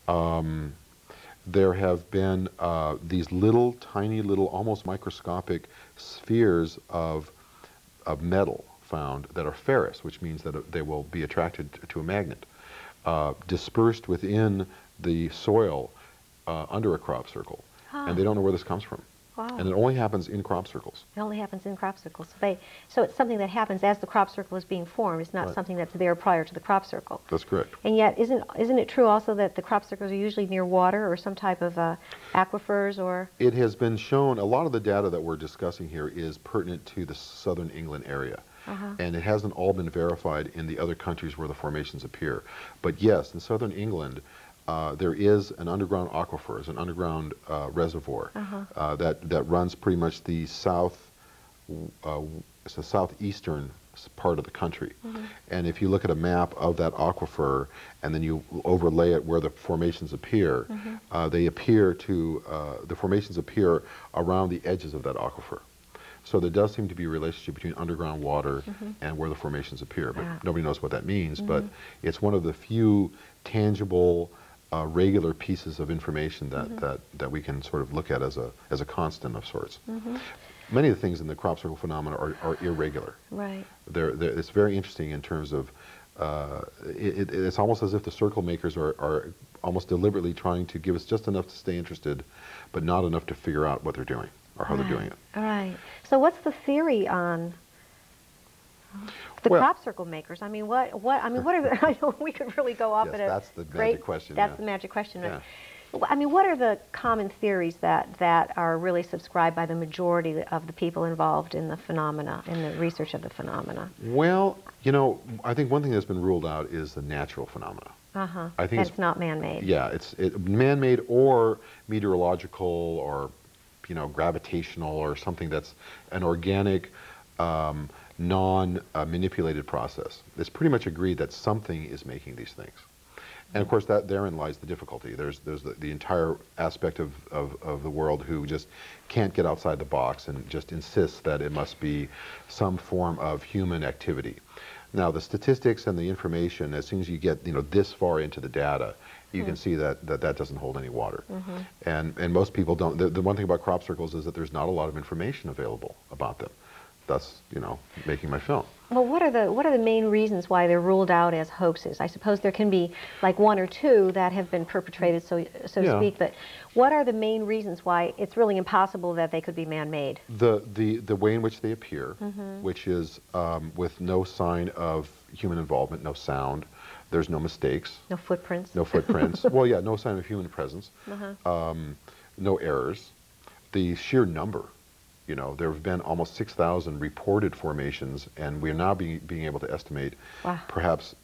There have been these little, tiny little, almost microscopic spheres of metal found that are ferrous, which means that they will be attracted to a magnet, dispersed within the soil under a crop circle. Huh. And they don't know where this comes from. Wow. And it only happens in crop circles. It only happens in crop circles. So it's something that happens as the crop circle is being formed. It's not something that's there prior to the crop circle. That's correct. And yet, isn't it true also that the crop circles are usually near water or some type of aquifers or? It has been shown, a lot of the data that we're discussing here is pertinent to the southern England area. And it hasn't all been verified in the other countries where the formations appear. But yes, in southern England, there is an underground aquifer, is an underground reservoir that runs pretty much the southeastern part of the country. And if you look at a map of that aquifer and then you overlay it where the formations appear, the formations appear around the edges of that aquifer. So there does seem to be a relationship between underground water and where the formations appear, but nobody knows what that means. But it's one of the few tangible, regular pieces of information that we can sort of look at as a constant of sorts. Many of the things in the crop circle phenomena are irregular. Right. It's very interesting in terms of, it's almost as if the circle makers are almost deliberately trying to give us just enough to stay interested, but not enough to figure out what they're doing or how they're doing it. All right. So what's the theory on the crop circle makers? I mean, what are the, I know we could really go off at a that's the magic question. That's the magic question. Yeah. I mean, what are the common theories that are really subscribed by the majority of the people involved in the phenomena, in the research of the phenomena? Well, you know, I think one thing that's been ruled out is the natural phenomena. I think it's not man-made. Yeah, it's man-made or meteorological or, you know, gravitational or something that's an organic, non-manipulated process. It's pretty much agreed that something is making these things. And of course, therein lies the difficulty. There's the entire aspect of the world who just can't get outside the box and just insists that it must be some form of human activity. Now, the statistics and the information, as soon as you get, you know, this far into the data, you can see that doesn't hold any water. And most people don't. The one thing about crop circles is that there's not a lot of information available about them. Thus, you know, making my film. Well, what are the main reasons why they're ruled out as hoaxes? I suppose there can be like one or two that have been perpetrated, so to speak. But what are the main reasons why it's really impossible that they could be man-made? The way in which they appear, which is with no sign of human involvement, no sound. There's no mistakes. No footprints. No footprints. Well, yeah, no sign of human presence. No errors. The sheer number. You know, there have been almost 6,000 reported formations, and we're now being able to estimate perhaps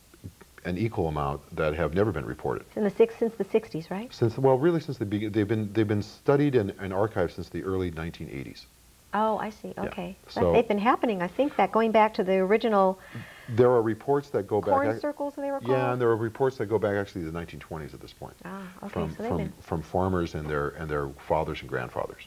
an equal amount that have never been reported. Since the 60s, right? Really since they've been studied and archived since the early 1980s. Oh, I see. Okay. Yeah. So they've been happening, I think, that going back to the original. There are reports that go back. Corn circles, they were called? Yeah, and there are reports that go back actually to the 1920s at this point. Ah, okay. From farmers and their fathers and grandfathers.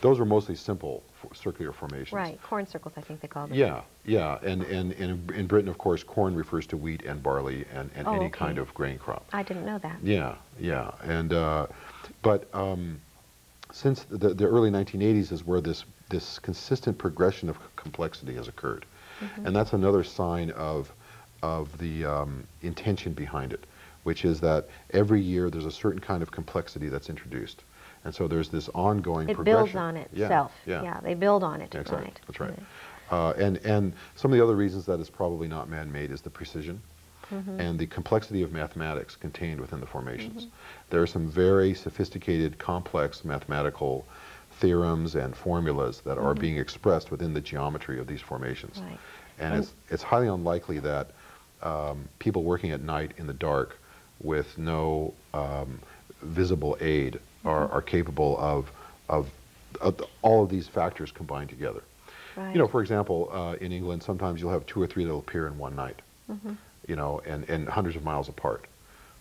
Those were mostly simple circular formations. Right, corn circles, I think they called them. Yeah, yeah, and in Britain, of course, corn refers to wheat and barley and any kind of grain crop. I didn't know that. Yeah, yeah, and since the early 1980s is where this consistent progression of complexity has occurred. And that's another sign of the intention behind it, which is that every year there's a certain kind of complexity that's introduced. And so there's this ongoing progression. It builds on itself. Yeah, they build on it. Exactly. Right. That's right. And some of the other reasons that it's probably not man-made is the precision and the complexity of mathematics contained within the formations. There are some very sophisticated, complex mathematical theorems and formulas that are being expressed within the geometry of these formations. Right. And it's highly unlikely that people working at night in the dark with no visible aid are capable of all of these factors combined together. Right. You know, for example, in England, sometimes you'll have 2 or 3 that'll appear in one night, you know, and hundreds of miles apart.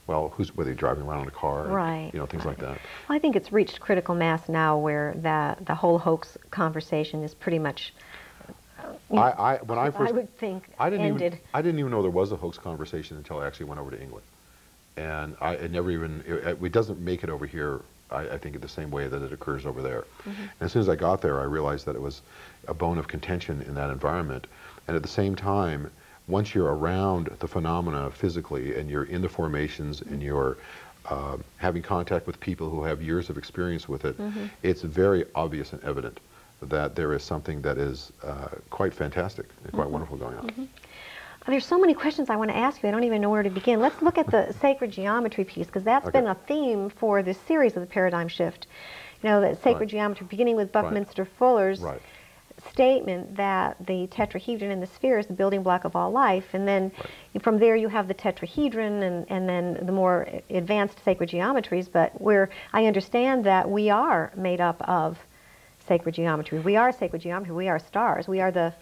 Well, whether you're driving around in a car, right, you know, things like that. Well, I think it's reached critical mass now where the whole hoax conversation is pretty much, when I first, I would think, I didn't ended. I didn't even know there was a hoax conversation until I actually went over to England. and it never even, it doesn't make it over here, I think, in the same way that it occurs over there. And as soon as I got there, I realized that it was a bone of contention in that environment. And at the same time, once you're around the phenomena physically and you're in the formations and you're having contact with people who have years of experience with it, it's very obvious and evident that there is something that is quite fantastic and quite wonderful going on. There's so many questions I want to ask you. I don't even know where to begin. Let's look at the sacred geometry piece, because that's been a theme for this series of the paradigm shift. You know, that sacred geometry, beginning with Buckminster Fuller's statement that the tetrahedron in the sphere is the building block of all life, and then from there you have the tetrahedron and then the more advanced sacred geometries, but where I understand that we are made up of sacred geometry. We are sacred geometry. We are stars. We are the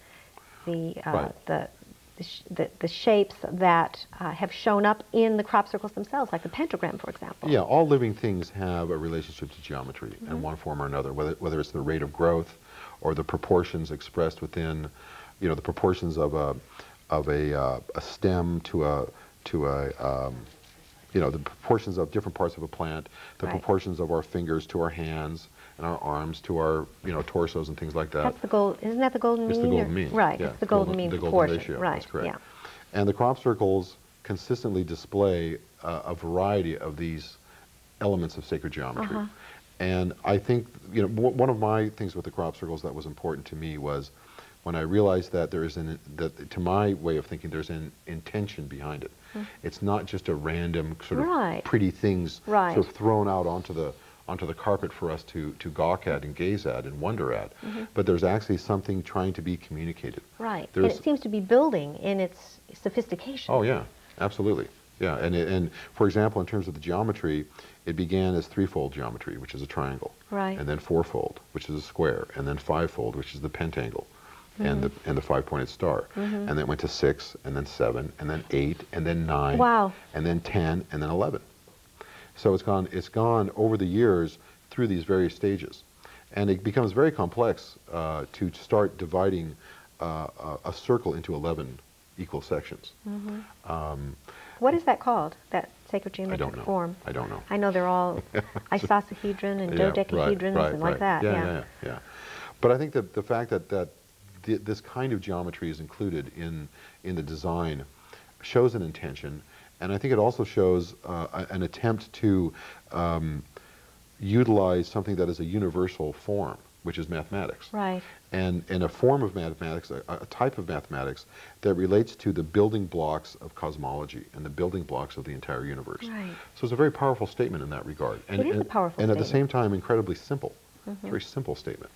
shapes that have shown up in the crop circles themselves, like the pentagram, for example. Yeah, all living things have a relationship to geometry in one form or another, whether it's the rate of growth or the proportions expressed within, you know, the proportions of a stem to a you know, the proportions of different parts of a plant, the proportions of our fingers to our hands, and our arms to our, you know, torsos and things like that. That's the gold. Isn't that the golden mean? It's the golden mean. Right. Yeah, it's the golden mean proportion. Ratio. Right. That's correct. Yeah. And the crop circles consistently display a variety of these elements of sacred geometry. And I think, you know, one of my things with the crop circles that was important to me was when I realized that there is to my way of thinking, there's an intention behind it. It's not just a random sort of pretty things sort of thrown out onto the carpet for us to gawk at and gaze at and wonder at, but there's actually something trying to be communicated. Right, and it seems to be building in its sophistication. Oh yeah, absolutely. Yeah, and for example, in terms of the geometry, it began as threefold geometry, which is a triangle, and then fourfold, which is a square, and then fivefold, which is the pentangle, and the five-pointed star, and then it went to 6, and then 7, and then 8, and then 9, and then 10, and then 11. So it's gone over the years through these various stages, and it becomes very complex to start dividing a circle into 11 equal sections. What is that called? That sacred geometric form? I don't know. I know they're all isosahedron and dodecahedrons and like that. Yeah. But I think that the fact that this kind of geometry is included in the design shows an intention. And I think it also shows an attempt to utilize something that is a universal form, which is mathematics. Right. And a form of mathematics, a type of mathematics that relates to the building blocks of cosmology and the building blocks of the entire universe. Right. So it's a very powerful statement in that regard. And, it is a powerful statement. And at the same time, incredibly simple. It's a very simple statement.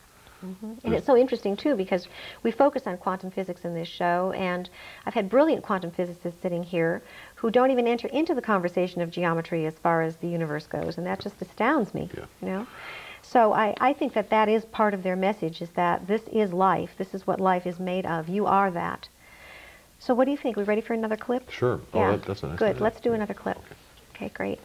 And it's so interesting, too, because we focus on quantum physics in this show, and I've had brilliant quantum physicists sitting here who don't even enter into the conversation of geometry as far as the universe goes, and that just astounds me, you know? So I think that that is part of their message, is that this is life. This is what life is made of. You are that. So what do you think? We ready for another clip? Sure. Yeah. Oh, that's a nice Good. idea. Let's do another clip. Okay, great.